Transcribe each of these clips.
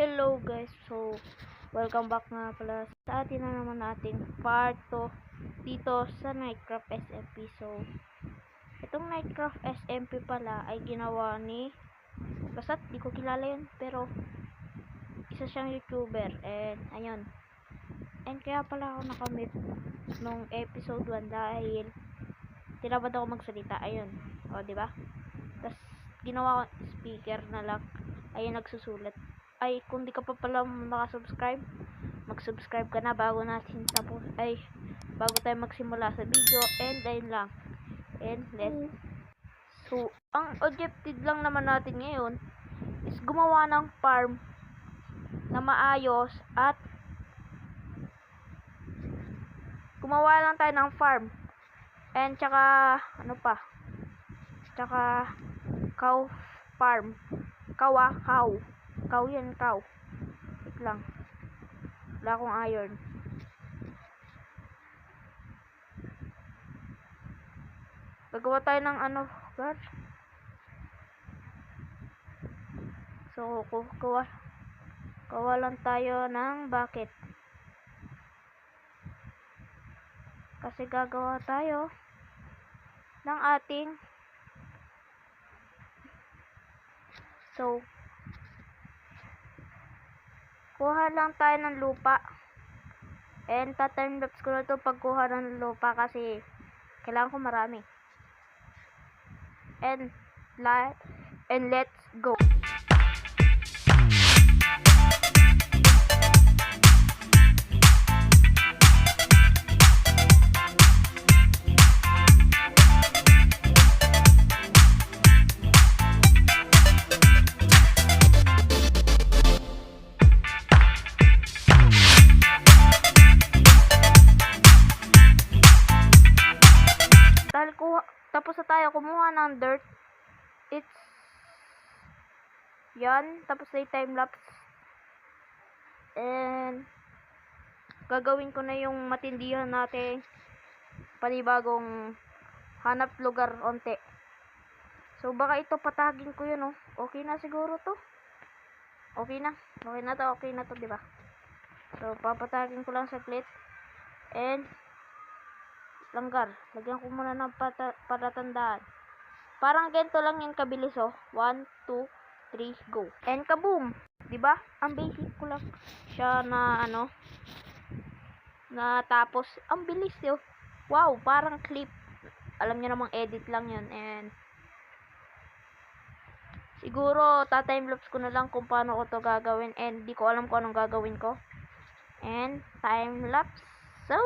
Hello guys, so welcome back nga pala sa atin na naman nating part 2 dito sa Nightcraft SMP. So itong Nightcraft SMP pala ay ginawa ni basta di ko kilala yun, pero isa siyang YouTuber, and ayun, and kaya pala ako nakamit nung episode 1 dahil tinabad ako magsalita. Ayun, o diba, tas ginawa ko speaker na lang, ayun, nagsusulat. Ay, kung di ka pa pala nakasubscribe, mag-subscribe ka na bago tayo magsimula sa video. And ayun lang. And so, ang objective lang naman natin ngayon is gumawa ng farm na maayos, at gumawa lang tayo ng farm. And tsaka, ano pa? Tsaka, cow farm. Cow. Cow yan, cow. Wait lang. Wala akong iron. Gagawa tayo ng ano, guys. So, gawa lang tayo ng bucket. Kasi gagawa tayo ng ating, so kuha lang tayo ng lupa, and tatimelaps ko na ito pagkuha ng lupa kasi kailangan ko marami. And let's go. Dahil tapos na tayo kumuha ng dirt, yan, tapos na yung time lapse, and gagawin ko na yung matindihan natin panibagong hanap lugar onte. So baka ito patagin ko yun, oh. Okay na siguro to. Okay na to, diba? So papatagin ko lang sa plate, and langgar. Lagyan ko muna ng palatandaan. Parang ganito lang yung kabilis, oh. 1, 2, 3, go. And kaboom! Diba? Ang basic ko lang siya na ano. Na tapos, ang bilis, oh. Wow, parang clip. Alam niyo namang edit lang yun. And siguro, tatimelaps ko na lang kung paano ko to gagawin. And di ko alam kung anong gagawin ko. And timelapse. So,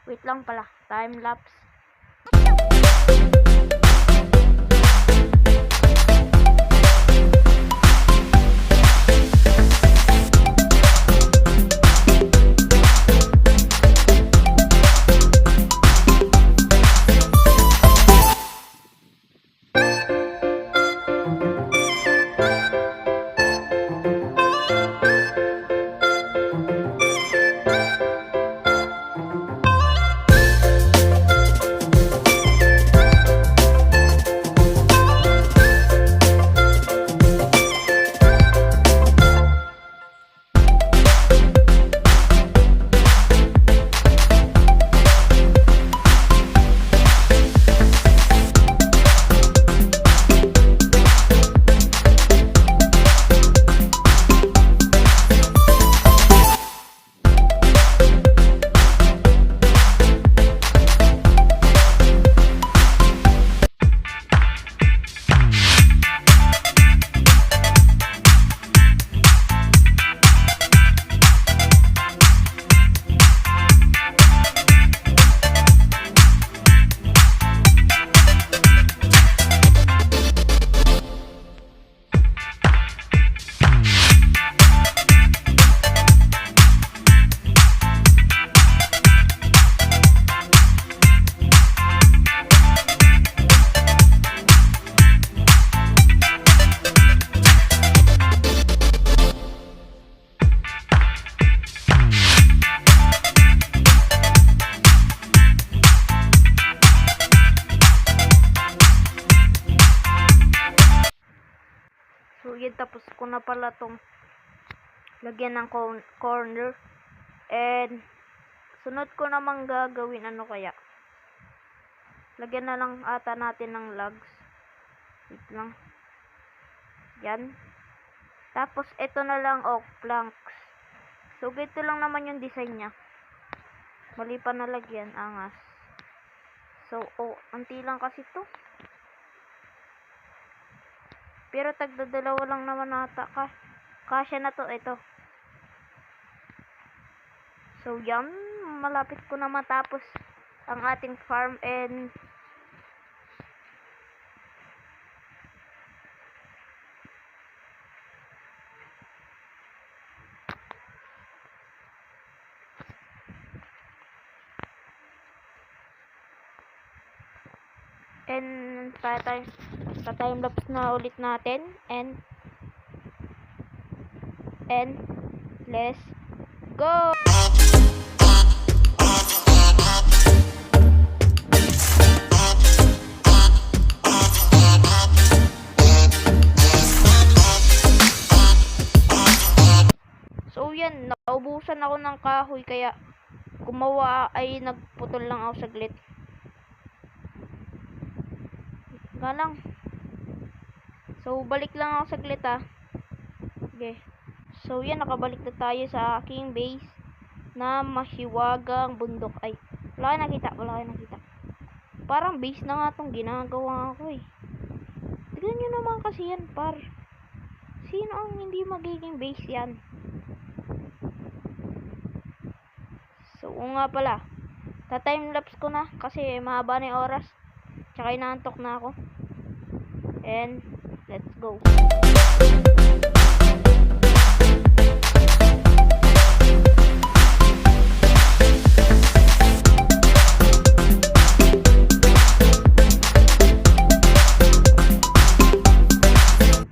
wait lang pala. Timelapse. So, yun, tapos ko na pala tong lagyan ng corner. And sunod ko namang gagawin, ano kaya? Lagyan na lang ata natin ng logs. Wait lang. Yan. Tapos ito na lang oak planks. So ganito lang naman yung design niya. Mali pa nalagyan, angas. So anti lang kasi to. Pero tagdadalawa lang naman ata kasya na to, ito. So yan, malapit ko na matapos ang ating farm. And time lapse na ulit natin. And let's go. So yan, naubusan ako ng kahoy kaya gumawa ay nagputol lang ako saglit. Nga lang. So balik lang ako saglit Okay. So yan, nakabalik na tayo sa aking base na mahiwagang bundok. Ay, wala kayo nakita. Parang base na nga tong ginagawa ko eh. Tignan nyo naman kasi yan, par. Sino ang hindi magiging base yan? So nga pala, ta-timelapse ko na kasi mahaba na yung oras. Tsaka inaantok na ako. And let's go.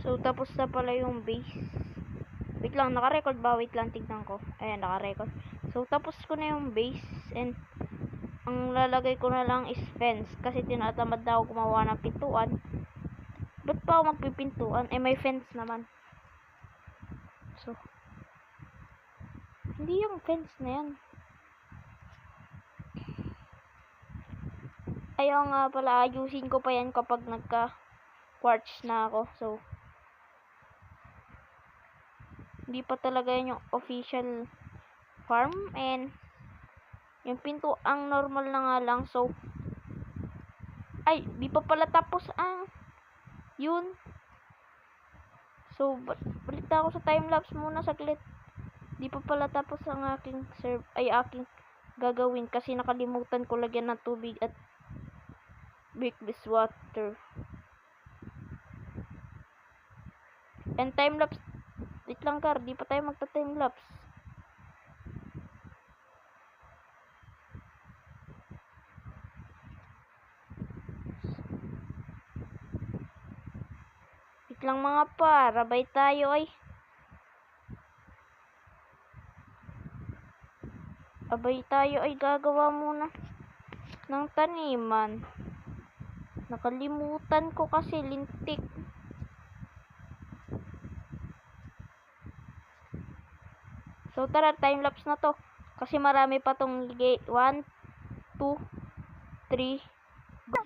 So tapos na pala yung base. Wait lang, naka-record ba? Wait lang, tignan ko. Ayan, naka-record. So tapos ko na yung base. And ang lalagay ko na lang is fence kasi tinatamad na ako gumawa ng pintuan. Ba't pa ako magpipintuan? Eh, may fence naman. So, hindi yung fence na yan. Ayaw nga pala, ayusin ko pa yan kapag nagka-quartz na ako. So, hindi pa talaga yan yung official farm. And yung pinto ang normal na nga lang. So, ay, di pa pala tapos ang yun. So, balik na ako sa timelapse muna saglit. Di pa pala tapos ang aking aking gagawin kasi nakalimutan ko lagyan ng tubig at bake this water. And timelapse, wait lang kar, di pa tayo magta-timelapse. Lang mga par, rabay tayo ay. Abay tayo ay gagawa muna ng taniman. Nakalimutan ko kasi lintik. So tara, timelapse na to. Kasi marami pa tong 1, 2, 3, go!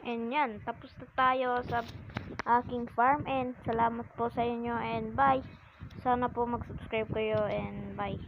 And yan, tapos na tayo sa aking farm and salamat po sa inyo and bye. Sana po mag-subscribe kayo and bye.